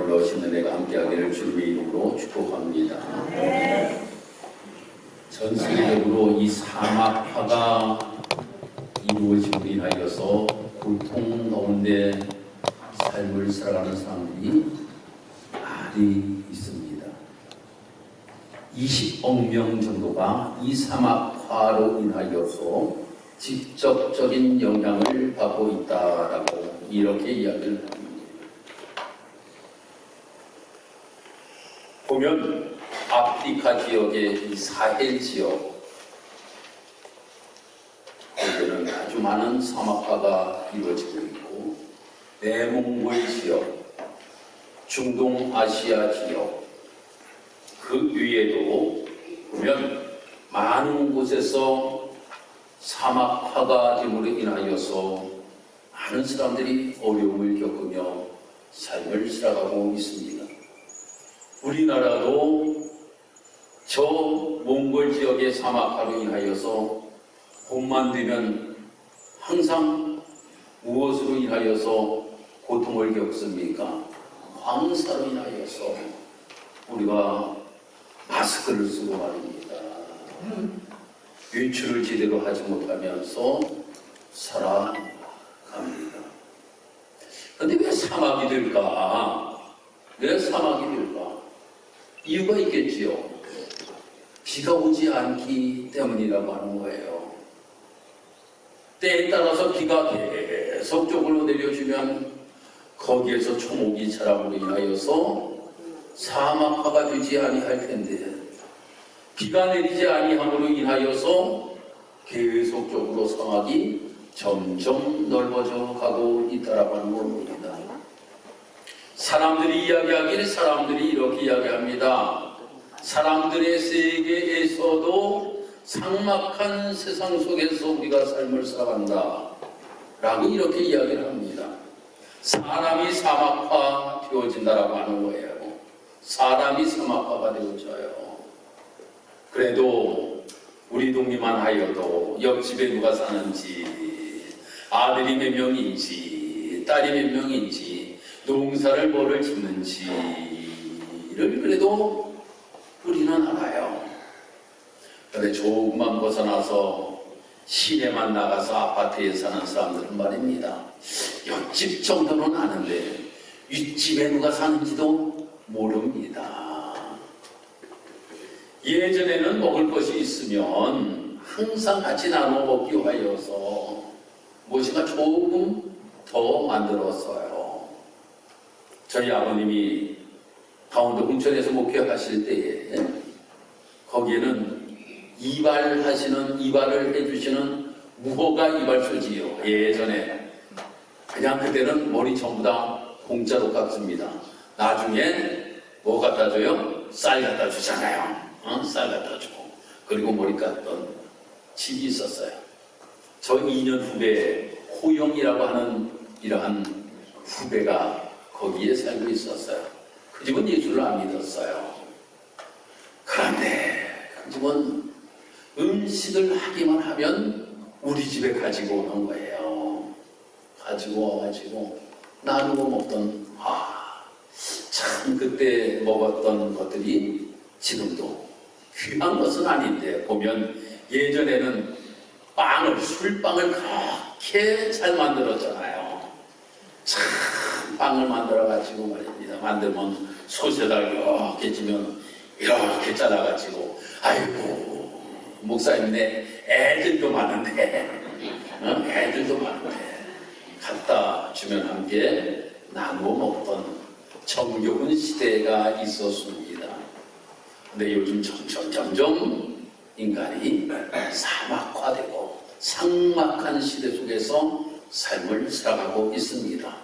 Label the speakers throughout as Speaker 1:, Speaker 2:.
Speaker 1: 놀라우신 은혜가 함께하기를 주님의 이름으로 축복합니다. 전 세계적으로 이 사막화가 이루어짐으로 인하여서 고통 가운데 삶을 살아가는 사람들이 많이 있습니다. 20억 명 정도가 이 사막화로 인하여서 직접적인 영향을 받고 있다라고 이렇게 이야기를 합니다. 보면 아프리카 지역의 이 사헬 지역, 거기에는 아주 많은 사막화가 이루어지고 있고, 내몽골 지역, 중동아시아 지역, 그 위에도 보면 많은 곳에서 사막화가 됨으로 인하여서 많은 사람들이 어려움을 겪으며 삶을 살아가고 있습니다. 우리나라도 저 몽골 지역의 사막화로 인하여서 봄만 되면 항상 무엇으로 인하여서 고통을 겪습니까? 황사로 인하여서 우리가 마스크를 쓰고 말입니다. 외출을 제대로 하지 못하면서 살아갑니다. 그런데 왜 사막이 될까? 왜 사막이 될까? 이유가 있겠지요. 비가 오지 않기 때문이라고 하는 거예요. 때에 따라서 비가 계속적으로 내려주면 거기에서 초목이 자람으로 인하여서 사막화가 되지 아니할 텐데, 비가 내리지 아니함으로 인하여서 계속적으로 사막이 점점 넓어져 가고 있다라고 하는 겁니다. 사람들이 이야기하기를 사람들이 이렇게 이야기합니다. 사람들의 세계에서도 삭막한 세상 속에서 우리가 삶을 살아간다 라고 이렇게 이야기를 합니다. 사람이 사막화 되어진다라고 하는 거예요. 사람이 사막화가 되어져요. 그래도 우리 동네만 하여도 옆집에 누가 사는지, 아들이 몇 명인지, 딸이 몇 명인지, 농사를 뭐를 짓는지를 그래도 우리는 알아요. 그런데 조금만 벗어나서 시내만 나가서 아파트에 사는 사람들은 말입니다. 옆집 정도는 아는데 윗집에 누가 사는지도 모릅니다. 예전에는 먹을 것이 있으면 항상 같이 나눠 먹기 위하여서 무엇인가 조금 더 만들었어요. 저희 아버님이 강원도 홍천에서 목회하실 때에 거기에는 이발을 해주시는 무허가 이발소지요. 예전에 그냥 그때는 머리 전부 다 공짜로 깎습니다. 나중에 뭐 갖다 줘요? 쌀 갖다 주잖아요. 쌀 갖다 주고, 그리고 머리 깎던 집이 있었어요. 저 2년 후배에 호영이라고 하는 이러한 후배가 거기에 살고 있었어요. 그 집은 예수를 안 믿었어요. 그런데 그 집은 음식을 하기만 하면 우리 집에 가지고 오는 거예요. 가지고 와가지고 나누고 먹던, 참 그때 먹었던 것들이 지금도 귀한 것은 아닌데, 보면 예전에는 술빵을 그렇게 잘 만들었잖아요. 참 빵을 만들어가지고 말입니다. 만들면 솥에다 이렇게 찌면 이렇게 잘라가지고, 아이고 목사님네 애들도 많은데, 애들도 많은데 갖다 주면 함께 나누어 먹던 정겨운 시대가 있었습니다. 근데 요즘 점점 인간이 사막화되고 삭막한 시대 속에서 삶을 살아가고 있습니다.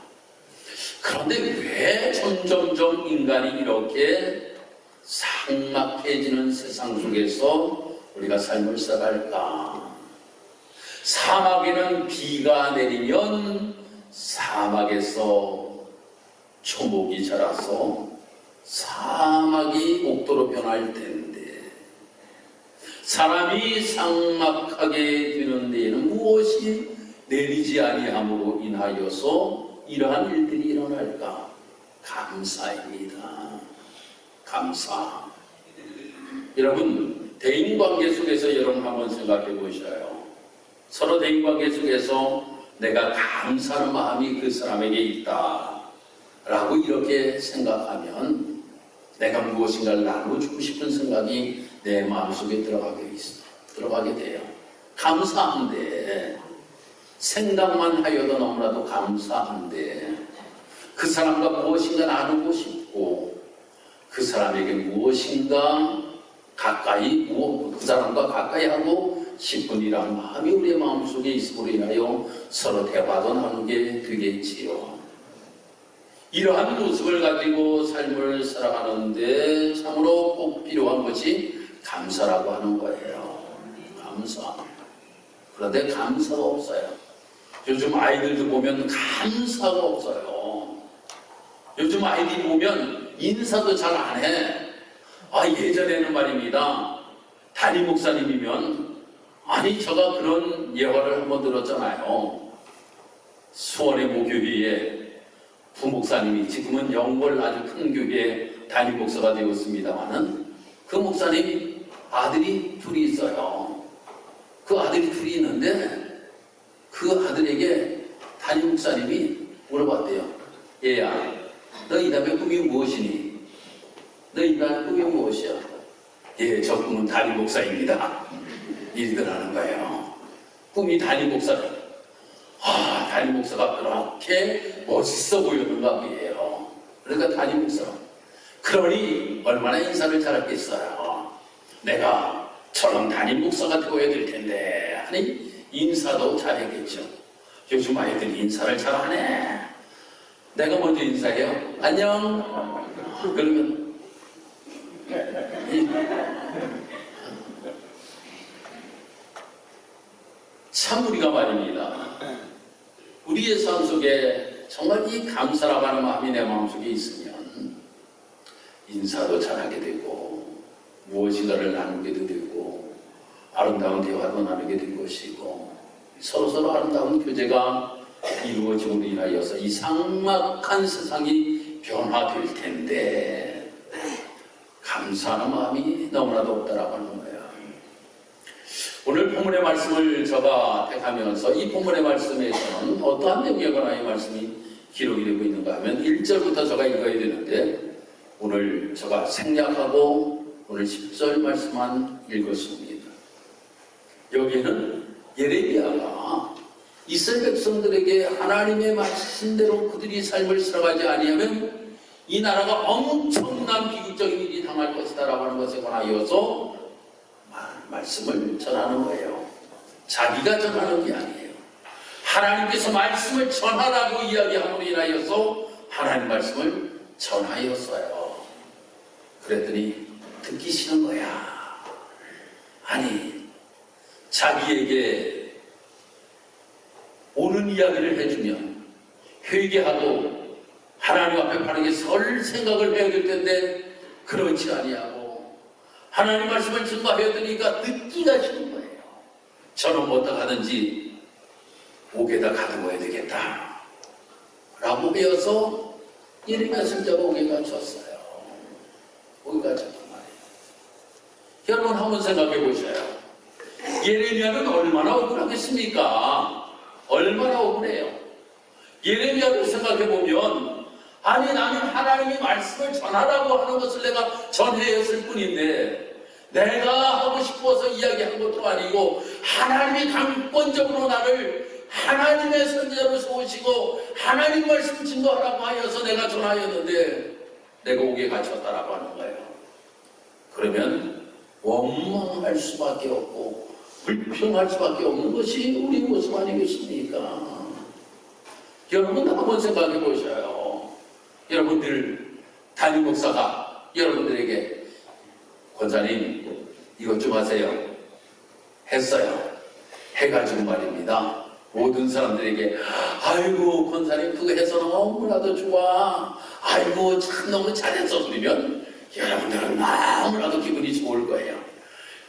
Speaker 1: 그런데 왜 점점점 인간이 이렇게 삭막해지는 세상 속에서 우리가 삶을 살아갈까? 사막에는 비가 내리면 사막에서 초목이 자라서 사막이 옥토로 변할 텐데, 사람이 삭막하게 되는 데에는 무엇이 내리지 아니함으로 인하여서 이러한 일들이 일어날까? 감사입니다. 감사. 여러분, 대인관계 속에서 여러분 한번 생각해 보셔요. 서로 대인관계 속에서 내가 감사하는 마음이 그 사람에게 있다 라고 이렇게 생각하면 내가 무엇인가를 나누고 싶은 생각이 내 마음속에 들어가게 돼요. 감사한데, 생각만 하여도 너무나도 감사한데, 그 사람과 무엇인가 나누고 싶고, 그 사람에게 무엇인가 그 사람과 가까이 하고 싶은 이런 마음이 우리의 마음속에 있음으로 인하여 서로 대화도 나누게 되겠지요. 이러한 모습을 가지고 삶을 살아가는데 참으로 꼭 필요한 것이 감사라고 하는 거예요. 감사. 그런데 감사가 없어요. 요즘 아이들도 보면 감사가 없어요. 요즘 아이들이 보면 인사도 잘 안 해. 예전에는 말입니다. 담임 목사님이면 제가 그런 예화를 한번 들었잖아요. 수원의 모교회에 부목사님이 지금은 영월 아주 큰 교회에 담임 목사가 되었습니다만은 그 목사님 아들이 둘이 있어요. 그 아들이 둘이 있는데 그 아들에게 담임 목사님이 물어봤대요. 얘야, 너 이 다음에 꿈이 무엇이니? 너 이 다음에 꿈이 무엇이야? 예, 저 꿈은 담임 목사입니다. 일들 하는 거예요. 꿈이 담임 목사다. 담임 목사가 그렇게 멋있어 보이는가 보여요. 그러니까 담임 목사. 그러니 얼마나 인사를 잘하겠어요. 내가 저런 담임 목사가 되어야 될 텐데 하니 인사도 잘하겠죠. 요즘 아이들이 인사를 잘하네. 내가 먼저 인사해요. 안녕. 그러면 참 우리가 말입니다. 우리의 삶 속에 정말 이 감사라고 하는 마음이 내 마음속에 있으면 인사도 잘하게 되고 무엇인가를 나누게도 되고 아름다운 대화도 나누게 될 것이고 서로서로 아름다운 교제가 이루어짐으로 인하여서 이 삭막한 세상이 변화될 텐데 감사하는 마음이 너무나도 없다라고 하는 거예요. 오늘 본문의 말씀을 제가 택하면서 이 본문의 말씀에서는 어떠한 내용에 관한 이 말씀이 기록이 되고 있는가 하면 1절부터 제가 읽어야 되는데 오늘 제가 생략하고 오늘 10절 말씀만 읽었습니다. 여기에는 예레미야가 이스라엘 백성들에게 하나님의 말씀대로 그들이 삶을 살아가지 아니하면 이 나라가 엄청난 비극적인 일이 당할 것이다 라고 하는 것에 관하여서 말씀을 전하는 거예요. 자기가 전하는 게 아니에요. 하나님께서 말씀을 전하라고 이야기함으로 인하여서 하나님 말씀을 전하였어요. 그랬더니 듣기 싫은 거야. 아니, 자기에게 옳은 이야기를 해주면 회개하고 하나님 앞에 바르게 설 생각을 해야 될 텐데 그렇지 아니하고 하나님 말씀을 증거해야 되니까 듣기가 싫은 거예요. 저는 어떡하든지 옥에다 가두어야 되겠다 라고 하여서 예레미야 선지자가 옥에 갇혔어요. 옥에 갇혔단 말이에요. 여러분 한번 생각해 보셔요. 예레미야는 얼마나 억울하겠습니까? 얼마나 억울해요. 예레미야를 생각해 보면 아니 나는 하나님이 말씀을 전하라고 하는 것을 내가 전해였을 뿐인데 내가 하고 싶어서 이야기한 것도 아니고 하나님이 강권적으로 나를 하나님의 선지자로 세우시고 하나님 말씀 증거하라고 하여서 내가 전하였는데 내가 옥에 갇혔다라고 하는 거예요. 그러면 원망할 수밖에 없고 불평할 수밖에 없는 것이 우리 모습 아니겠습니까? 여러분 한번 생각해 보셔요. 여러분들 담임 목사가 여러분들에게 권사님 이것 좀 하세요 했어요. 해가지고 말입니다. 모든 사람들에게 아이고 권사님 그거 해서 너무나도 좋아. 아이고 참 너무 잘했어 그러면 여러분들은 너무나도 기분이 좋을 거예요.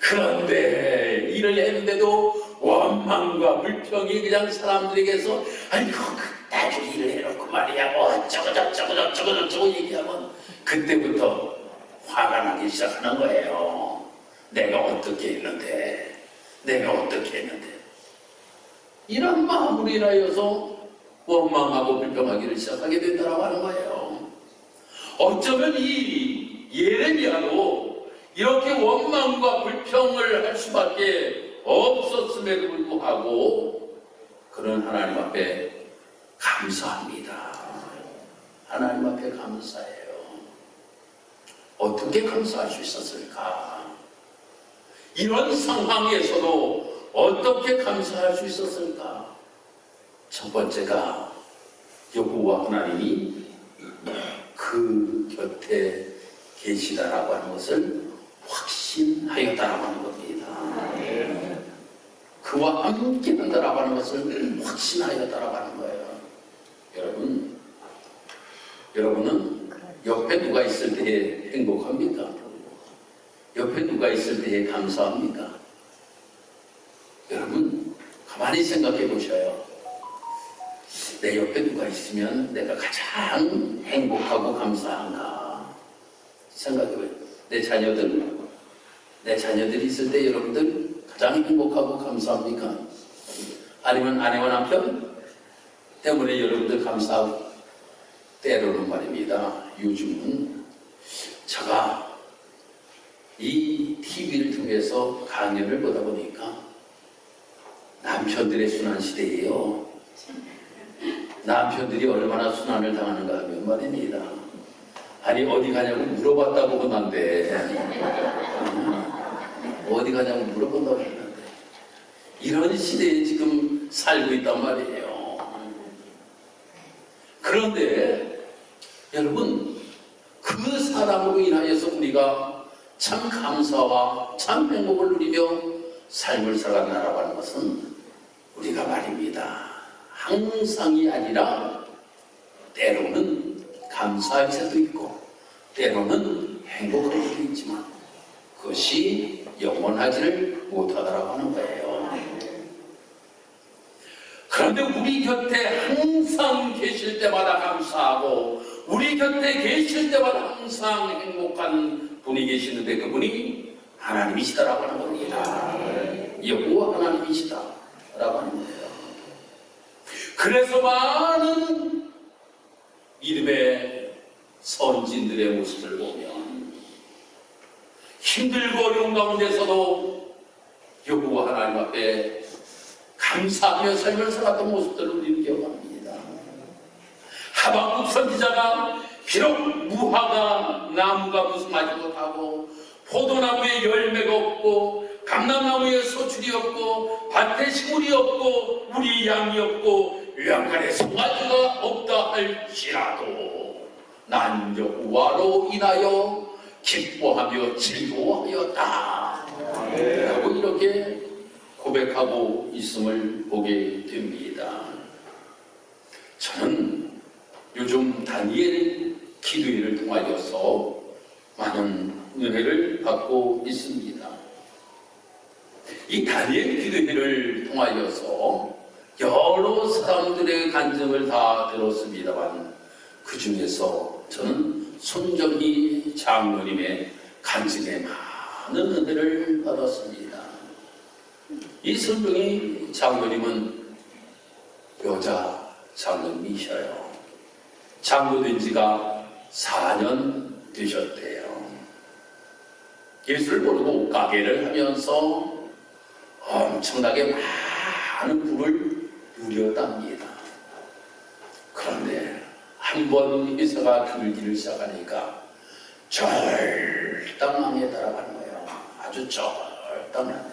Speaker 1: 그런데 일을 했는데도 원망과 불평이 그냥 사람들에게서 아이고 나중에 일을 해놓고 말이야 뭐 어쩌고 얘기하면 그때부터 화가 나기 시작하는 거예요. 내가 어떻게 했는데 이런 마음으로 인하여서 원망하고 불평하기를 시작하게 된다고 하는 거예요. 어쩌면 이 예레미야도 이렇게 원망과 불평을 할 수밖에 없었음에도 불구하고 그는 하나님 앞에 감사합니다. 하나님 앞에 감사해요. 어떻게 감사할 수 있었을까? 이런 상황에서도 어떻게 감사할 수 있었을까? 첫 번째가 여호와 하나님이 그 곁에 계시다라고 하는 것을 확신하였다라고 하는 겁니다. 그와 함께 한다라고 하는 것을 확신하였다라고 하는 거예요. 여러분은 옆에 누가 있을 때에 행복합니까? 옆에 누가 있을 때에 감사합니까? 여러분 가만히 생각해 보셔요. 내 옆에 누가 있으면 내가 가장 행복하고 감사한가? 생각해봐요. 내 자녀들이 있을 때 여러분들 가장 행복하고 감사합니까? 아니면 아내와 남편 때문에 여러분들 감사하고? 때로는 말입니다. 요즘은 제가 이 TV를 통해서 강연을 보다 보니까 남편들의 순환 시대예요. 남편들이 얼마나 순환을 당하는가 하면 말입니다. 아니 어디 가냐고 물어봤다고 그러는데 어디 가냐고 물어본다고 했는데 이런 시대에 지금 살고 있단 말이에요. 그런데 여러분 그 사람으로 인하여서 우리가 참 감사와 참 행복을 누리며 삶을 살아간다고 하는 것은 우리가 말입니다. 항상이 아니라 때로는 감사할 때도 있고 때로는 행복할 때도 있지만 그것이 영원하지를 못하다라고 하는 거예요. 그런데 우리 곁에 항상 계실 때마다 감사하고 우리 곁에 계실 때마다 항상 행복한 분이 계시는데 그분이 하나님이시다라고 하는 겁니다. 여호와 하나님이시다라고 하는 거예요. 그래서 많은 이름의 선진들의 모습을 보면 힘들고 어려운 가운데서도 여호와 하나님 앞에 감사하며 삶을 살았던 모습들을 우리는 기억합니다. 하박국 선지자가 비록 무화과 나무가 무성하지 못하고 포도나무에 열매가 없고 감람나무에 소출이 없고 밭에 식물이 없고 우리 양이 없고 외양간에 송아지가 없다 할지라도 난 여호와로 인하여 기뻐하며 즐거워하였다 라고 이렇게 고백하고 있음을 보게 됩니다. 저는 요즘 다니엘 기도회를 통하여서 많은 은혜를 받고 있습니다. 이 다니엘 기도회를 통하여서 여러 사람들의 간증을 다 들었습니다만 그 중에서 저는 손정희 장로님의 간증에 많은 은혜를 받았습니다. 이 손정희 장로님은 여자 장로님이셔요. 장로된 지가 4년 되셨대요. 예수를 모르고 옷가게를 하면서 엄청나게 많은 부를 누렸답니다. 그런데 한번 회사가 들기를 시작하니까 절딱 망해다라고 거예요. 아주 절딱 망해.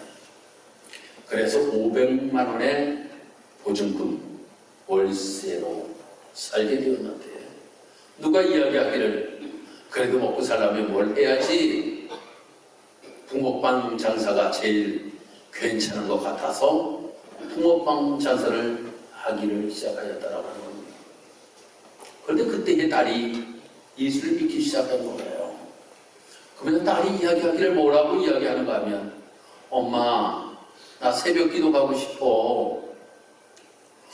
Speaker 1: 그래서 500만 원의 보증금 월세로 살게 되었는데 누가 이야기하기를 그래도 먹고 살려면 뭘 해야지 붕어빵 장사가 제일 괜찮은 것 같아서 붕어빵 장사를 하기를 시작하였다라고 하는 겁니다. 그런데 그때의 딸이 예수를 믿기 시작한 거예요. 그러면 딸이 이야기하기를 뭐라고 이야기하는가 하면 엄마 나 새벽 기도 가고 싶어.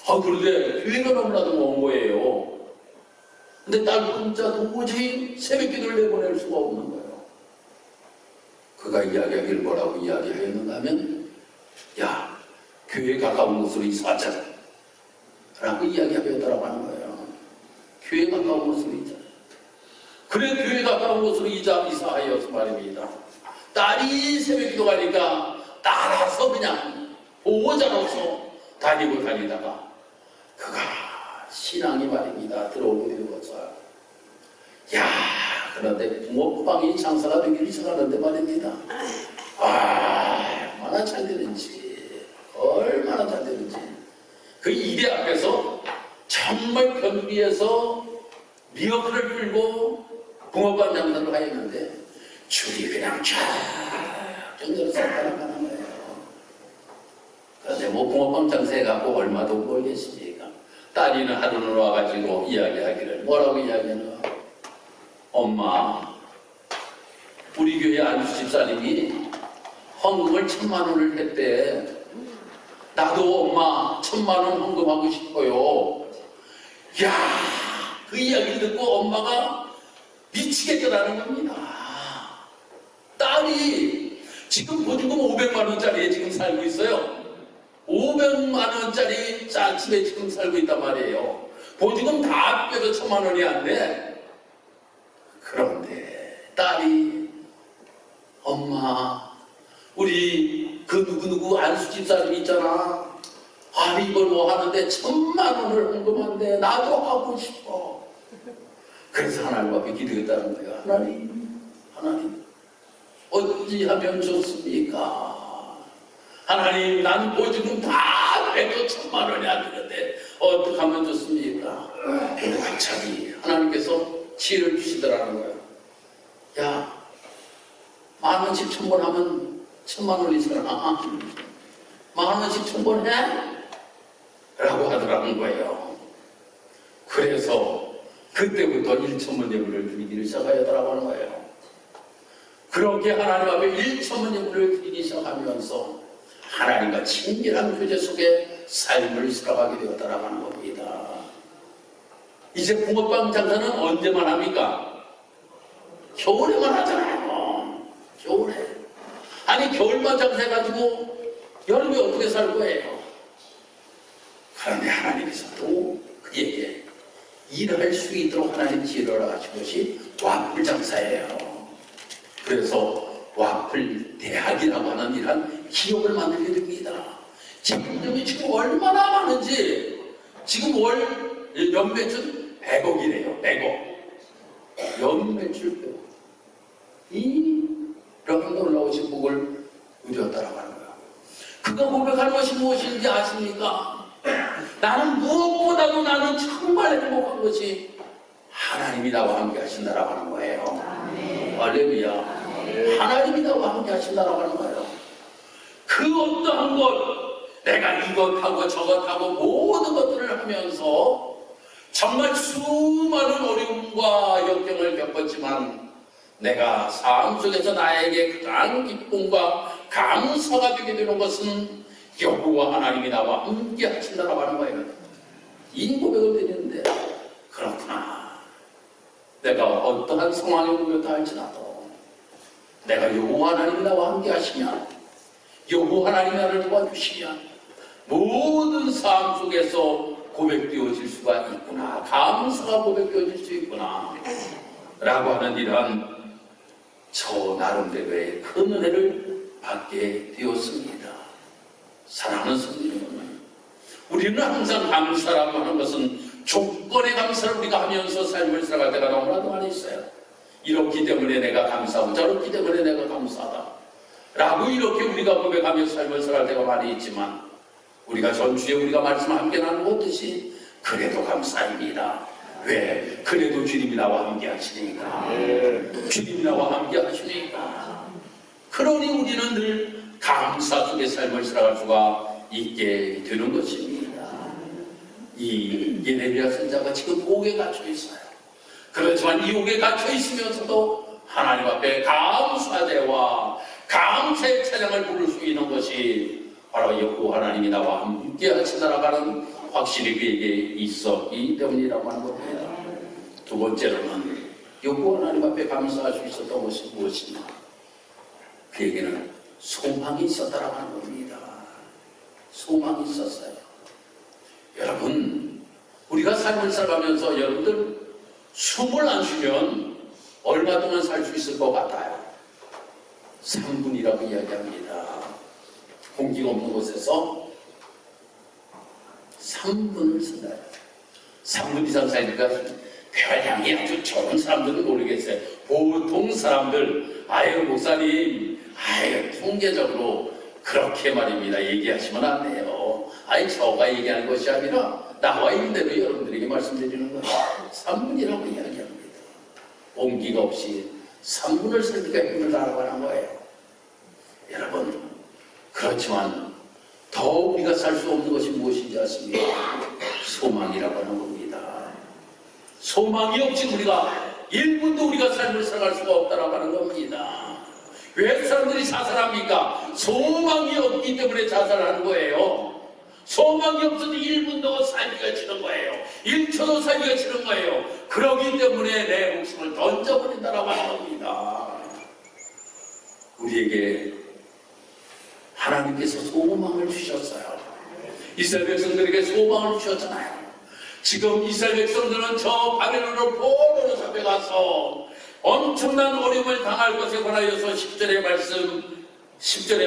Speaker 1: 그런데 교회가 너무나도 먼 거예요. 근데 딸 혼자 도무지 새벽 기도를 내보낼 수가 없는 거예요. 그가 이야기하기를 뭐라고 이야기하였는가 하면, 야, 교회에 가까운 곳으로 이사하자 라고 이야기하였다라고 하는 거예요. 교회에 가까운 곳으로 이사. 그래, 교회에 가까운 곳으로 이사하여서 말입니다. 딸이 새벽 기도 가니까 따라서 그냥 보호자로서 다니다가 그가 신앙이 말입니다. 들어오게 되어서, 야, 그런데 붕어빵이 장사가 되기를 시작하는데 말입니다. 얼마나 잘 되는지, 얼마나 잘 되는지. 그 일의 앞에서 정말 변비에서 미역을 끌고 붕어빵 장사를 하였는데 줄이 그냥 쫙 정도로 쌓아나가는 거예요. 그런데 뭐 붕어빵 장사해 갖고 얼마도 벌겠습니까? 딸이는 하루는 와가지고 이야기하기를 뭐라고 이야기하나? 엄마, 우리 교회 안수 집사님이 헌금을 1000만 원을 했대. 나도 엄마 1000만 원 헌금하고 싶어요. 야, 그 이야기를 듣고 엄마가 미치겠더라는 겁니다. 딸이 지금 보증금 500만 원짜리에 지금 살고 있어요. 500만 원짜리 집에 지금 살고 있단 말이에요. 보증금 다 빼도 1000만 원이 안 돼. 그런데 딸이 엄마, 우리 그 누구누구 안수 집사님 있잖아. 이걸 뭐 하는데 1000만 원을 헌금한대. 나도 하고 싶어. 그래서 하나님 앞에 기도했다는 거예요. 하나님 어찌하면 좋습니까? 하나님, 난 보증금 다 빼도 1000만 원이 안 되는데 어떻게 하면 좋습니까? 근데 갑자기 하나님께서 지혜를 주시더라는 거예요. 야, 10,000원씩 1000번 하면 1000만 원이잖아. 10,000원씩 1000번 해? 라고 하더라는 거예요. 그래서 그때부터 1,000번 예물을 드리기를 시작하였다라고 하는 거예요. 그렇게 하나님 앞에 1,000번 예물을 드리기 시작하면서 하나님과 친밀한 교제 속에 삶을 살아가게 되었다라고 하는 겁니다. 이제 붕어빵 장사는 언제만 합니까? 겨울에만 하잖아요. 겨울에. 아니, 겨울만 장사해가지고 여름에 어떻게 살 거예요? 그런데 하나님께서 또 그에게 일할 수 있도록 하나님 지혜를 하신 것이 와플 장사예요. 그래서 와플 대학이라고 하는 이러한 기업을 만들게 됩니다. 지금 얼마나 많은지, 지금 월 연매출 100억이래요. 100억. 연매출 100억. 이렇게 놀라우신 복을 누렸다라고 하는 거예요. 그가 고백하는 것이 무엇인지 아십니까? 나는 무엇보다도 나는 정말 행복한 것이 하나님이 나와 함께 하신다라고 하는 거예요. 할렐루야. 하나님이 나와 함께 하신다라고 하는 거예요. 그 어떠한 것, 내가 이것하고 저것하고 모든 것들을 하면서 정말 수많은 어려움과 역경을 겪었지만 내가 삶 속에서 나에게 가장 기쁨과 감사가 되게 되는 것은 여호와 하나님이 나와 함께 하신다라고 하는 거예요. 이 고백을 드리는데, 그렇구나. 내가 어떠한 상황에 놓였다 할지라도 내가 여호와 하나님이 나와 함께 하시면, 여호와 하나님이 나를 도와주시면 모든 삶 속에서 고백되어질 수가 있구나. 감사가 고백되어질 수 있구나. 라고 하는 이러한 저 나름대로의 큰 은혜를 받게 되었습니다. 사랑하는 성도 여러분, 우리는 항상 감사라고 하는 것은 조건의 감사를 우리가 하면서 삶을 살아갈 때가 너무나도 많이 있어요. 이렇기 때문에 내가 감사하고 저렇기 때문에 내가 감사하다 라고 이렇게 우리가 고백하면서 삶을 살아갈 때가 많이 있지만, 우리가 전주에 우리가 말씀을 함께 나누었듯이 그래도 감사입니다. 왜? 그래도 주님이 나와 함께 하시니까. 주님이 나와 함께 하시니까. 그러니 우리는 늘 감사 속의 삶을 살아갈 수가 있게 되는 것입니다. 이 예레미야 선자가 지금 옥에 갇혀 있어요. 그렇지만 이 옥에 갇혀 있으면서도 하나님 앞에 감사제와 감사의 찬양을 부를 수 있는 것이 바로 여호와 하나님이 나와 함께 하시다라고 하는 확실히 그에게 있었기 때문이라고 하는 겁니다. 두 번째로는 여호와 하나님 앞에 감사할 수 있었던 것이 무엇이냐? 그에게는 소망이 있었다라고 하는 겁니다. 소망이 있었어요. 여러분, 우리가 삶을 살아가면서 여러분들 숨을 안 쉬면 얼마 동안 살 수 있을 것 같아요? 3분이라고 이야기합니다. 공기가 없는 곳에서 3분을 쓴다. 3분 이상 살니까 교양이 아주 좋은 사람들은 모르겠어요. 보통 사람들, 아유 목사님, 아유 통계적으로 그렇게 말입니다. 얘기하시면 안 돼요. 아니 저가 얘기하는 것이 아니라 나와 있는 대로 여러분들에게 말씀드리는 거예요. 3분이라고 이야기합니다. 온기가 없이 3분을 살기가 힘을 달아가는 거예요. 여러분, 그렇지만 더 우리가 살 수 없는 것이 무엇인지 아십니까? 소망이라고 하는 겁니다. 소망이 없이 우리가 1분도 우리가 삶을 살아갈 수가 없다라고 하는 겁니다. 왜 사람들이 자살합니까? 소망이 없기 때문에 자살하는 거예요. 소망이 없어도 1분도 살기가 싫은 거예요. 1초도 살기가 싫은 거예요. 그러기 때문에 내 목숨을 던져버린다라고 하는 겁니다. 우리에게 하나님께서 소망을 주셨어요. 이스라엘 백성들에게 소망을 주셨잖아요. 지금 이스라엘 백성들은 저 바벨론으로 포로로 잡혀가서 엄청난 어려움을 당할 것에 관하여서 10절의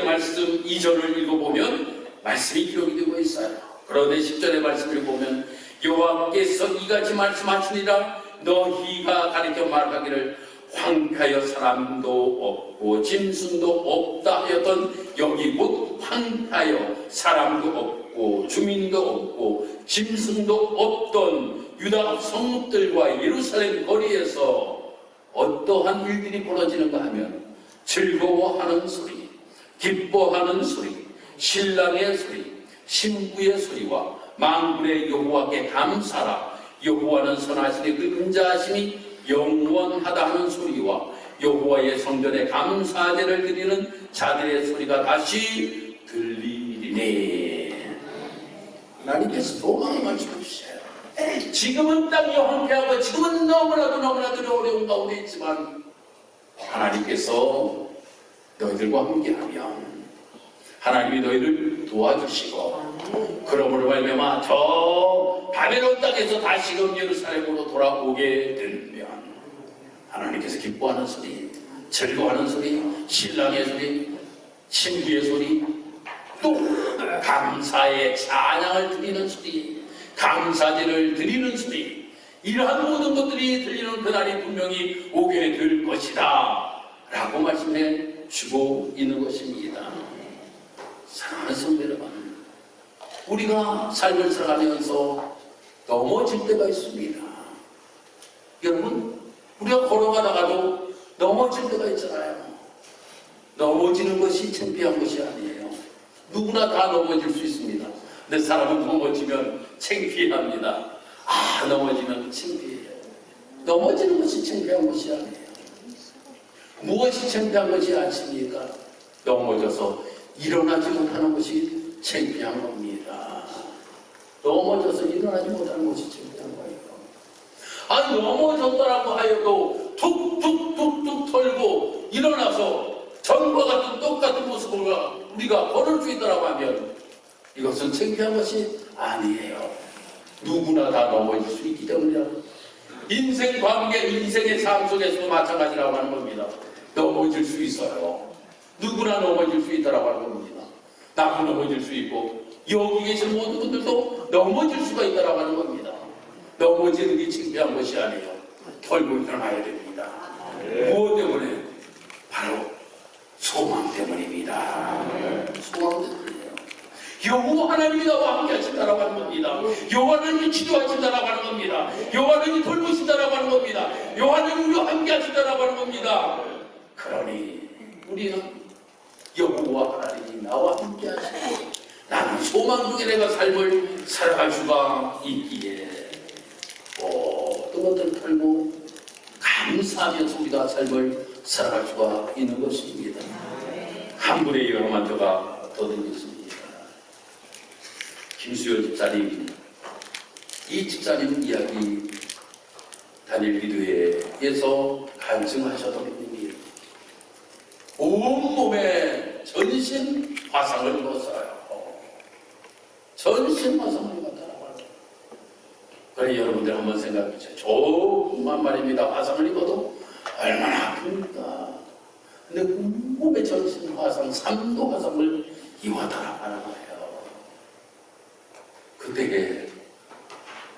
Speaker 1: 말씀 2절을 읽어보면 말씀이 기록이 되고 있어요. 그런데 10절의 말씀을 보면 여호와께서 이같이 말씀하시니라 너희가 가리켜 말하기를 황폐하여 사람도 없고 짐승도 없다 하였던 여기 곧 황폐하여 사람도 없고 주민도 없고 짐승도 없던 유다 성읍들과 예루살렘 거리에서 어떠한 일들이 벌어지는가 하면 즐거워하는 소리, 기뻐하는 소리, 신랑의 소리, 신부의 소리와 만군의 여호와께 감사라. 여호와는 선하시니 그 은자하심이 영원하다 하는 소리와 여호와의 성전에 감사제를 드리는 자들의 소리가 다시 들리리니. 하나님께서 소망을 말씀해 주셔요. 지금은 땅이 황폐하고 지금은 너무나도 어려운 가운데 있지만 하나님께서 너희들과 함께하면 하나님이 너희를 도와주시고 그러므로 말미암아 저 바벨론 땅에서 다시금 예루살렘으로 돌아오게 되면 하나님께서 기뻐하는 소리, 즐거워하는 소리, 신랑의 소리, 신부의 소리, 또 감사의 찬양을 드리는 소리, 감사제를 드리는 소리, 이러한 모든 것들이 들리는 그날이 분명히 오게 될 것이다 라고 말씀해 주고 있는 것입니다. 사랑하는 성도 여러분, 우리가 삶을 살아가면서 넘어질 때가 있습니다. 여러분, 우리가 걸어가다가도 넘어질 때가 있잖아요. 넘어지는 것이 창피한 것이 아니에요. 누구나 다 넘어질 수 있습니다. 근데 사람은 넘어지면 창피합니다. 넘어지면 창피해요. 넘어지는 것이 창피한 것이 아니에요. 무엇이 창피한 것이 아십니까? 넘어져서 일어나지 못하는 것이 창피한 겁니다. 넘어져서 일어나지 못하는 것이 창피한 거예요. 넘어졌다라고 하여도 툭툭툭툭 털고 일어나서 전과 같은 똑같은 모습을 우리가 걸을 수 있다라고 하면 이것은 창피한 것이 아니에요. 누구나 다 넘어질 수 있기 때문이야. 인생 관계, 인생의 삶 속에서도 마찬가지라고 하는 겁니다. 넘어질 수 있어요. 누구나 넘어질 수 있다라고 하는 겁니다. 나도 넘어질 수 있고 여기 계신 모든 분들도 넘어질 수가 있다라고 하는 겁니다. 넘어지는 게 창피한 것이 아니에요. 털고 일어나야 됩니다. 무엇 때문에? 바로 소망 때문입니다. 소망 때문이에요. 여호와 하나님이 나와 함께 하신다라고 하는 겁니다. 여호와 하나님이 치료하신다라고 하는 겁니다. 여호와 하나님이 돌보신다라고 하는 겁니다. 여호와 하나님이 우리와 함께 하신다라고 하는 겁니다. 그러니 우리는 여호와 하나님이 나와 함께 하시고 나는 소망 중에 내가 삶을 살아갈 수가 있기에 모든 것들을 털고 감사하면서 우리가 삶을 살아갈 수가 있는 것입니다. 한 분의 예로만 더 드리겠습니다. 김수열 집사님 이 집사님 이야기 단일 기도회에서 간증하셨던 분이 온몸에 전신 화상을 입었어요. 전신 화상을 입었다라고 하죠. 그래 여러분들 한번 생각해보세요. 조금만 말입니다. 화상을 입어도 얼마나 아픕니까? 근데 온몸에 전신 화상, 3도 화상을 입었다라고 하는 거예요. 그때에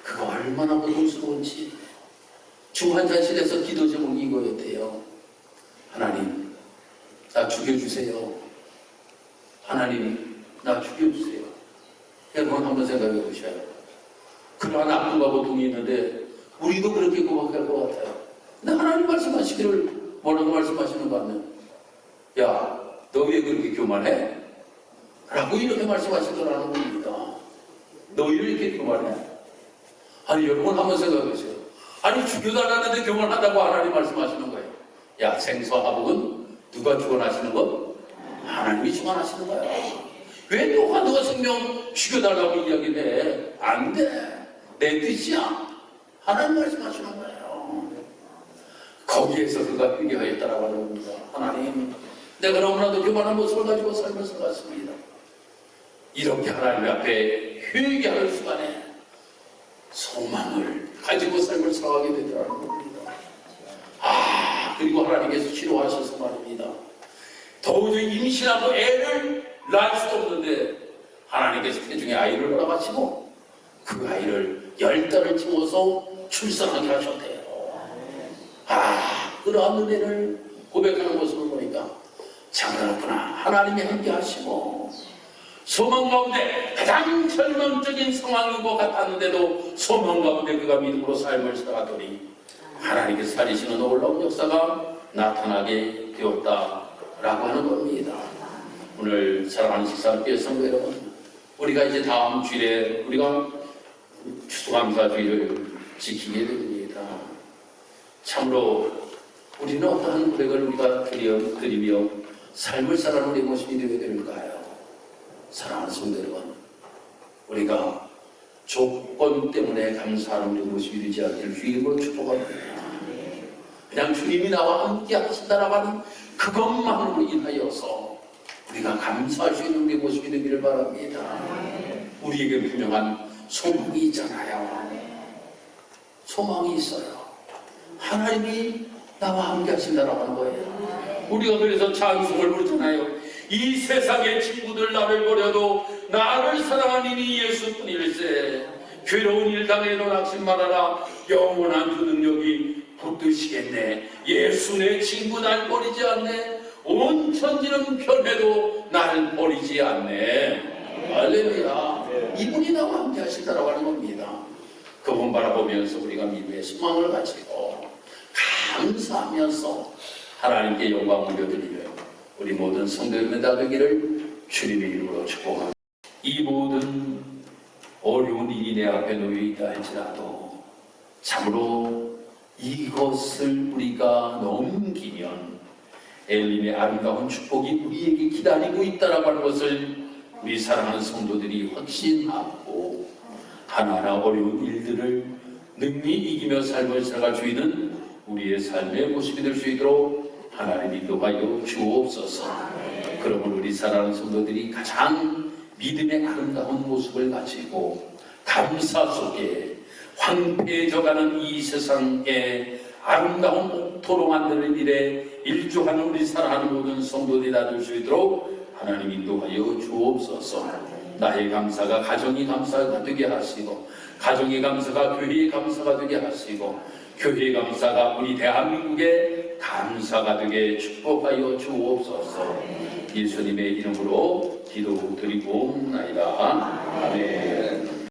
Speaker 1: 그거 얼마나 고통스러운지 중환자실에서 기도 제목이 이거였대요. 하나님 나 죽여주세요. 하나님 나 죽여주세요. 여러분 한번 생각해 보셔요. 그러한 아픔과 고통이 있는데 우리도 그렇게 고백할 것 같아요. 근데 하나님 말씀하시기를 뭐라고 말씀하시는 거 같네. 야, 너 왜 그렇게 교만해? 라고 이렇게 말씀하시더라는 겁니다. 너 왜 이렇게 교만해? 아니 여러분 한번 생각해 보세요. 아니 죽여달라는데 교만하다고 하나님 말씀하시는 거예요. 야, 생사화복은 누가 주관하시는 거? 하나님이 주관하시는 거예요. 왜 너가 생명 죽여달라고 이야기를 해? 안 돼. 내 뜻이야. 하나님 말씀하시는 거예요. 거기에서 그가 회개하였다라고 하는 겁니다. 하나님, 내가 너무나도 교만한 모습을 가지고 삶을 살았습니다. 이렇게 하나님 앞에 회개할 시간에 소망을 가지고 삶을 살아가게 되더라는 겁니다. 그리고 하나님께서 치료하셔서 말입니다. 도저히 임신하고 애를 낳을 수도 없는데 하나님께서 태중에 아이를 허락하시고 그 아이를 10달을 채워서 출산하게 하셨대요. 그러한 은혜를 고백하는 모습을 보니까 참 그렇구나. 하나님이 함께 하시고 소망 가운데 가장 절망적인 상황인 것 같았는데도 소망 가운데 그가 믿음으로 삶을 살아가더니 하나님께서 살리시는 놀라운 역사가 나타나게 되었다라고 하는 겁니다. 오늘 사랑하는 식사교회 성도 여러분, 우리가 이제 다음 주일에 우리가 추수감사주일을 지키게 됩니다. 참으로 우리는 어떠한 고백을 우리가 드리며 삶을 살아가는 우리 모습이 되어야 될까요? 사랑하는 성도 여러분, 우리가 조건 때문에 감사하는 우리 모습이 되지 않기를 주님으로 축복합니다. 그냥 주님이 나와 함께 하신다라고 하는 그것만으로 인하여서 우리가 감사할 수 있는 우리 모습이 되기를 바랍니다. 우리에게 분명한 소망이 있잖아요. 소망이 있어요. 하나님이 나와 함께 하신다라고 하는 거예요. 우리가 그래서 찬송을 부르잖아요. 이 세상의 친구들 나를 버려도 나를 사랑하는 이 예수뿐일세. 괴로운 일 당해도 낙심 말아라. 영원한 주 능력이 붙드시겠네. 예수 내 친구 날 버리지 않네. 온 천지는 변해도 날 버리지 않네. 할렐루야. 이분이 나와 함께 하신다라고 하는 겁니다. 그분 바라보면서 우리가 믿음의 소망을 가지고 감사하면서 하나님께 영광을 올려드리며 우리 모든 성도님의 다 되기를 주님의 이름으로 축복합니다. 이 모든 어려운 일이 내 앞에 놓여 있다 할지라도 참으로 이것을 우리가 넘기면 엘림의 아름다운 축복이 우리에게 기다리고 있다라고 하는 것을 우리 사랑하는 성도들이 확신하고 하나하나 어려운 일들을 능히 이기며 삶을 살아갈 수 있는 우리의 삶의 모습이 될 수 있도록 하나님 인도하여 주옵소서. 그러면 우리 사랑하는 성도들이 가장 믿음의 아름다운 모습을 가지고 감사 속에 황폐해져가는 이 세상에 아름다운 옥토로 만드는 일에 일조하는 우리 사랑하는 모든 성도들이 다 될 수 있도록 하나님 인도하여 주옵소서. 나의 감사가 가정의 감사가 되게 하시고 가정의 감사가 교회의 감사가 되게 하시고 교회의 감사가 우리 대한민국의 감사가 되게 축복하여 주옵소서. 예수님의 이름으로 기도드리고옵나이다. 아멘.